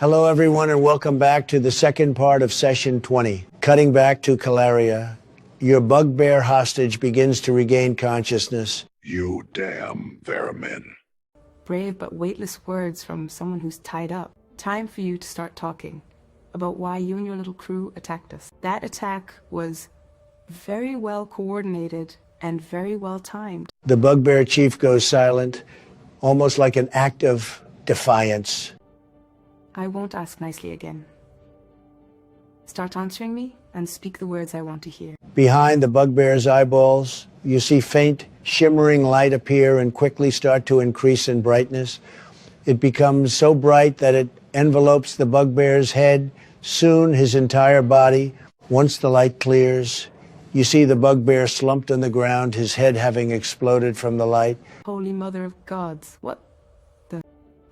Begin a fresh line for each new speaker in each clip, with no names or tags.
Hello, everyone, and welcome back to the second part of Session 20. Cutting back to Calaria, your bugbear hostage begins to regain consciousness.
You damn vermin.
Brave but weightless words from someone who's tied up. Time for you to start talking about why you and your little crew attacked us. That attack was very well coordinated and very well timed.
The bugbear chief goes silent, almost like an act of defiance.
I won't ask nicely again. Start answering me and speak the words I want to hear.
Behind the bugbear's eyeballs, you see faint, shimmering light appear and quickly start to increase in brightness. It becomes so bright that it envelopes the bugbear's head, soon his entire body. Once the light clears, you see the bugbear slumped on the ground, his head having exploded from the light.
Holy Mother of Gods, what the...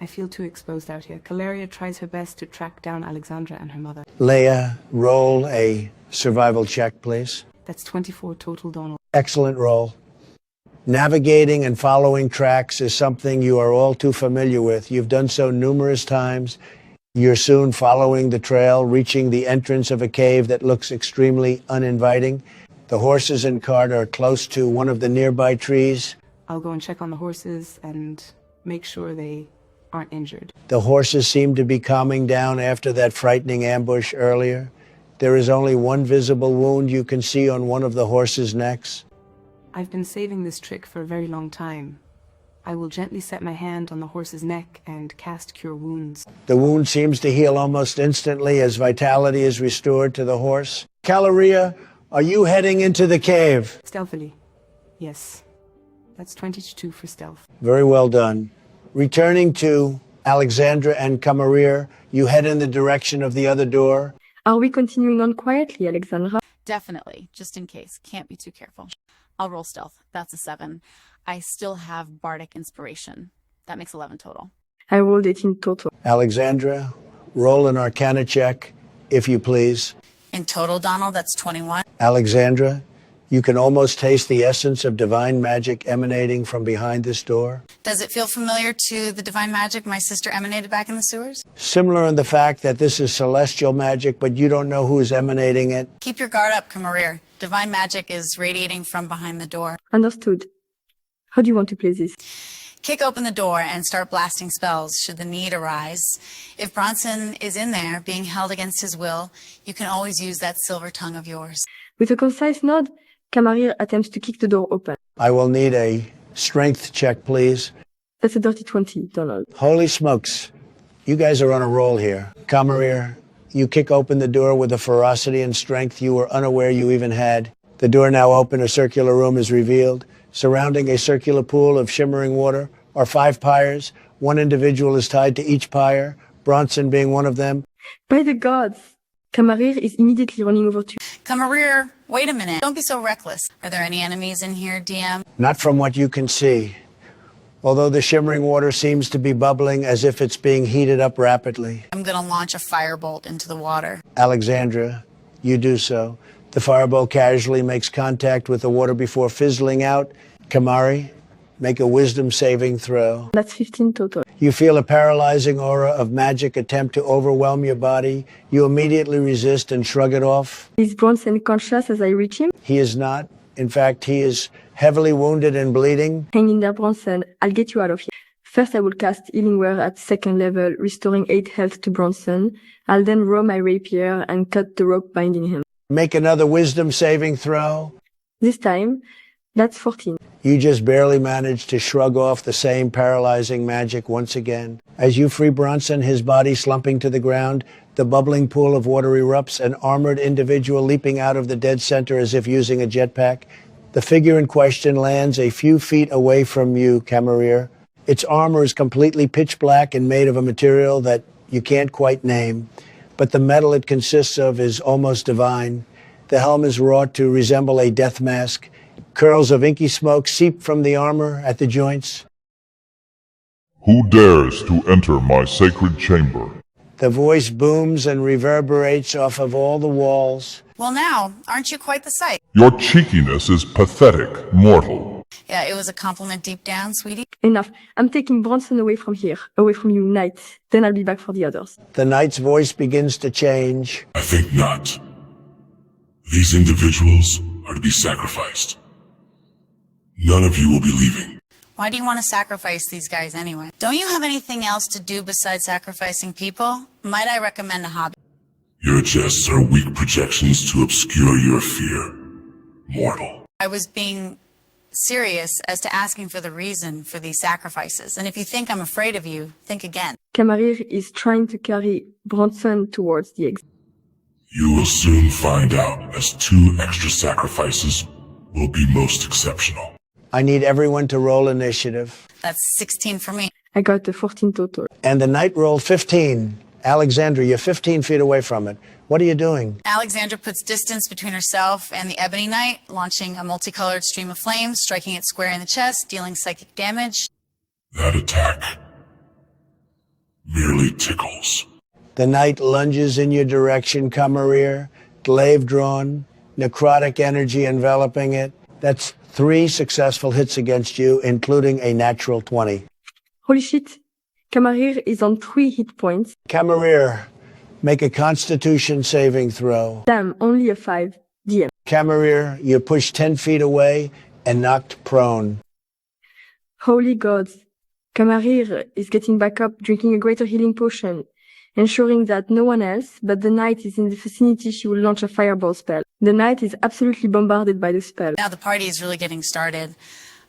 I feel too exposed out here. Calaria tries her best to track down Alexandra and her mother.
Leia, roll a survival check, please.
That's 24 total, Donald.
Excellent roll. Navigating and following tracks is something you are all too familiar with. You've done so numerous times. You're soon following the trail, reaching the entrance of a cave that looks extremely uninviting. The horses and cart are close to one of the nearby trees.
I'll go and check on the horses and make sure they aren't injured.
The horses seem to be calming down after that frightening ambush earlier. There is only one visible wound you can see on one of the horses' necks.
I've been saving this trick for a very long time. I will gently set my hand on the horse's neck and cast Cure Wounds.
The wound seems to heal almost instantly as vitality is restored to the horse. Calaria, are you heading into the cave?
Stealthily. Yes. That's 22 for stealth.
Very well done. Returning to Alexandra and Camarir, you head in the direction of the other door.
Are we continuing on quietly, Alexandra?
Definitely, just in case. Can't be too careful. I'll roll stealth. That's a 7. I still have bardic inspiration. That makes 11 total.
I rolled 18 total.
Alexandra, roll an Arcana check, if you please.
In total, Donald, that's 21.
Alexandra, you can almost taste the essence of divine magic emanating from behind this door.
Does it feel familiar to the divine magic my sister emanated back in the sewers?
Similar in the fact that this is celestial magic, but you don't know who is emanating it.
Keep your guard up, Camarir. Divine magic is radiating from behind the door.
Understood. How do you want to play this?
Kick open the door and start blasting spells should the need arise. If Bronson is in there being held against his will, you can always use that silver tongue of yours.
With a concise nod, Camarir attempts to kick the door open.
I will need a strength check, please.
That's a dirty 20, Donald.
Holy smokes. You guys are on a roll here. Camarir, you kick open the door with a ferocity and strength you were unaware you even had. The door now open, a circular room is revealed. Surrounding a circular pool of shimmering water are 5 pyres. One individual is tied to each pyre, Bronson being one of them.
By the gods! Camarir is immediately running over to you.
Camarir, wait a minute. Don't be so reckless. Are there any enemies in here, DM?
Not from what you can see, although the shimmering water seems to be bubbling as if it's being heated up rapidly.
I'm gonna launch a firebolt into the water.
Alexandra, you do so. The firebolt casually makes contact with the water before fizzling out. Kamari, make a wisdom saving throw.
That's 15 total.
You feel a paralyzing aura of magic attempt to overwhelm your body. You immediately resist and shrug it off.
Is Bronson conscious as I reach him?
He is not. In fact, he is heavily wounded and bleeding.
Hang in there, Bronson. I'll get you out of here. First, I will cast Healing Word at 2nd level, restoring 8 health to Bronson. I'll then roll my rapier and cut the rope binding him.
Make another wisdom saving throw.
This time, that's 14.
You just barely manage to shrug off the same paralyzing magic once again. As you free Bronson, his body slumping to the ground, the bubbling pool of water erupts, an armored individual leaping out of the dead center as if using a jetpack. The figure in question lands a few feet away from you, Camarir. Its armor is completely pitch black and made of a material that you can't quite name, but the metal it consists of is almost divine. The helm is wrought to resemble a death mask. Curls of inky smoke seep from the armor at the joints.
Who dares to enter my sacred chamber?
The voice booms and reverberates off of all the walls.
Well now, aren't you quite the sight?
Your cheekiness is pathetic, mortal.
Yeah, it was a compliment deep down, sweetie.
Enough. I'm taking Bronson away from here, away from you, Knight. Then I'll be back for the others.
The knight's voice begins to change.
I think not. These individuals are to be sacrificed. None of you will be leaving.
Why do you want to sacrifice these guys anyway? Don't you have anything else to do besides sacrificing people? Might I recommend a hobby?
Your jests are weak projections to obscure your fear. Mortal.
I was being serious as to asking for the reason for these sacrifices. And if you think I'm afraid of you, think again.
Camarir is trying to carry Bronson towards the exit.
You will soon find out, as 2 extra sacrifices will be most exceptional.
I need everyone to roll initiative.
That's 16 for me.
I got a 14 total.
And the knight rolled 15. Alexandra, you're 15 feet away from it. What are you doing?
Alexandra puts distance between herself and the Ebony Knight, launching a multicolored stream of flames, striking it square in the chest, dealing psychic damage.
That attack merely tickles.
The knight lunges in your direction, Camarir, glaive drawn, necrotic energy enveloping it. That's 3 successful hits against you, including a natural 20.
Holy shit. Camarir is on 3 hit points.
Camarir, make a constitution saving throw.
Damn, only a 5. DM.
Camarir, you're pushed 10 feet away and knocked prone.
Holy gods. Camarir is getting back up, drinking a greater healing potion, ensuring that no one else but the knight is in the vicinity. She will launch a fireball spell. The knight is absolutely bombarded by the spell.
Now the party is really getting started.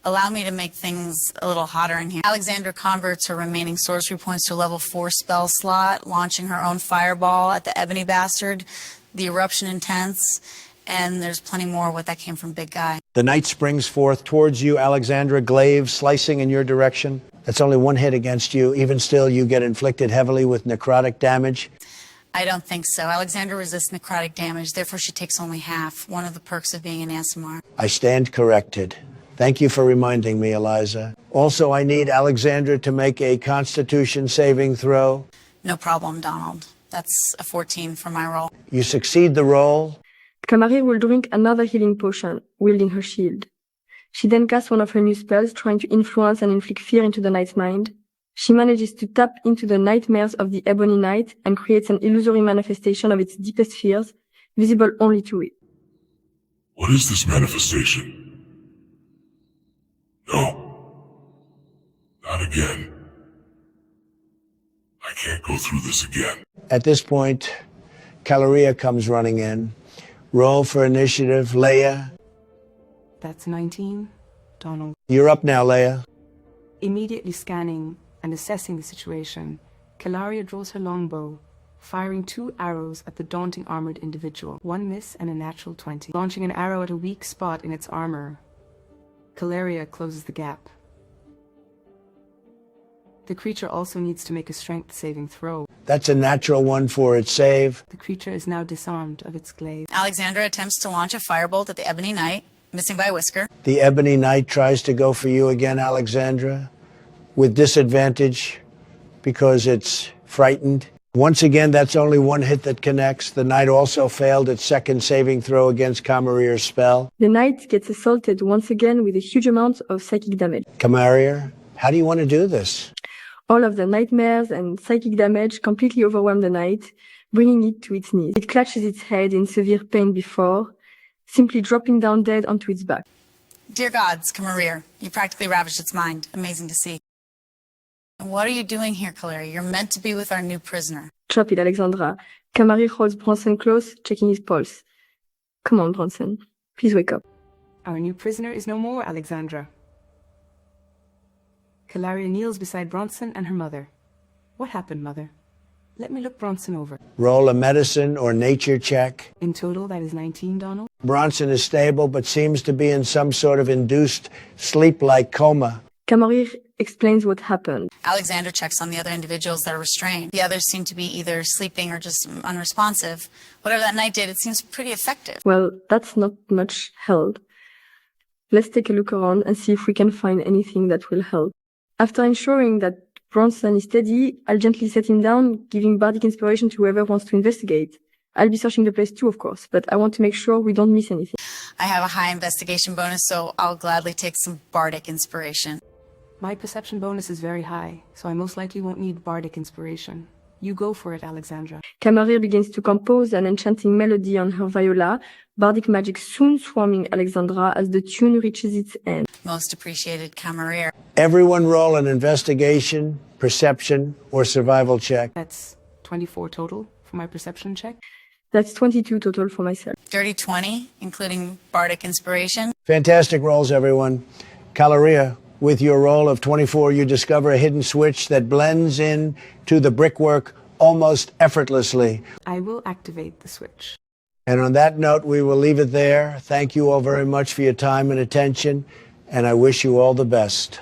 Allow me to make things a little hotter in here. Alexandra converts her remaining sorcery points to a level 4 spell slot, launching her own fireball at the Ebony Bastard, the eruption intense, and there's plenty more what that came from Big Guy.
The knight springs forth towards you, Alexandra, glaive slicing in your direction. That's only 1 hit against you. Even still, you get inflicted heavily with necrotic damage.
I don't think so. Alexandra resists necrotic damage, therefore she takes only half, one of the perks of being an ASMR.
I stand corrected. Thank you for reminding me, Eliza. Also, I need Alexandra to make a constitution saving throw.
No problem, Donald. That's a 14 for my roll.
You succeed the roll.
Camarir will drink another healing potion, wielding her shield. She then casts one of her new spells, trying to influence and inflict fear into the knight's mind. She manages to tap into the nightmares of the Ebony Knight and creates an illusory manifestation of its deepest fears, visible only to it.
What is this manifestation? No. Not again. I can't go through this again.
At this point, Caloria comes running in. Roll for initiative. Leia,
That's 19. Donald.
you're up now, Leia.
Immediately scanning and assessing the situation, Calaria draws her longbow, firing 2 arrows at the daunting armored individual. 1 miss and a natural 20. Launching an arrow at a weak spot in its armor, Calaria closes the gap. The creature also needs to make a strength saving throw.
That's a natural 1 for its save.
The creature is now disarmed of its glaive.
Alexandra attempts to launch a firebolt at the Ebony Knight, missing by a whisker.
The Ebony Knight tries to go for you again, Alexandra, with disadvantage because it's frightened. Once again, that's only 1 hit that connects. The knight also failed its second saving throw against Camarir's spell.
The knight gets assaulted once again with a huge amount of psychic damage.
Camarir, how do you want to do this?
All of the nightmares and psychic damage completely overwhelm the knight, bringing it to its knees. It clutches its head in severe pain before, simply dropping down dead onto its back.
Dear gods, Camarir, you practically ravaged its mind. Amazing to see. What are you doing here, Calaria? You're meant to be with our new prisoner.
Drop it, Alexandra. Camarir holds Bronson close, checking his pulse. Come on, Bronson. Please wake up.
Our new prisoner is no more, Alexandra. Calaria kneels beside Bronson and her mother. What happened, Mother? Let me look Bronson over.
Roll a medicine or nature check.
In total, that is 19, Donald.
Bronson is stable but seems to be in some sort of induced sleep-like coma.
Camarir explains what happened.
Alexandra checks on the other individuals that are restrained. The others seem to be either sleeping or just unresponsive. Whatever that knight did, it seems pretty effective.
Well, that's not much help. Let's take a look around and see if we can find anything that will help. After ensuring that Bronson is steady, I'll gently set him down, giving bardic inspiration to whoever wants to investigate. I'll be searching the place too, of course, but I want to make sure we don't miss anything.
I have a high investigation bonus, so I'll gladly take some bardic inspiration.
My perception bonus is very high, so I most likely won't need bardic inspiration. You go for it, Alexandra.
Camarier begins to compose an enchanting melody on her viola, bardic magic soon swarming Alexandra as the tune reaches its end.
Most appreciated, Camarier.
Everyone roll an investigation, perception, or survival check.
That's 24 total for my perception check.
That's 22 total for myself.
Dirty 20, including bardic inspiration.
Fantastic rolls, everyone. Caloria, with your roll of 24, you discover a hidden switch that blends in to the brickwork almost effortlessly.
I will activate the switch.
And on that note, we will leave it there. Thank you all very much for your time and attention, and I wish you all the best.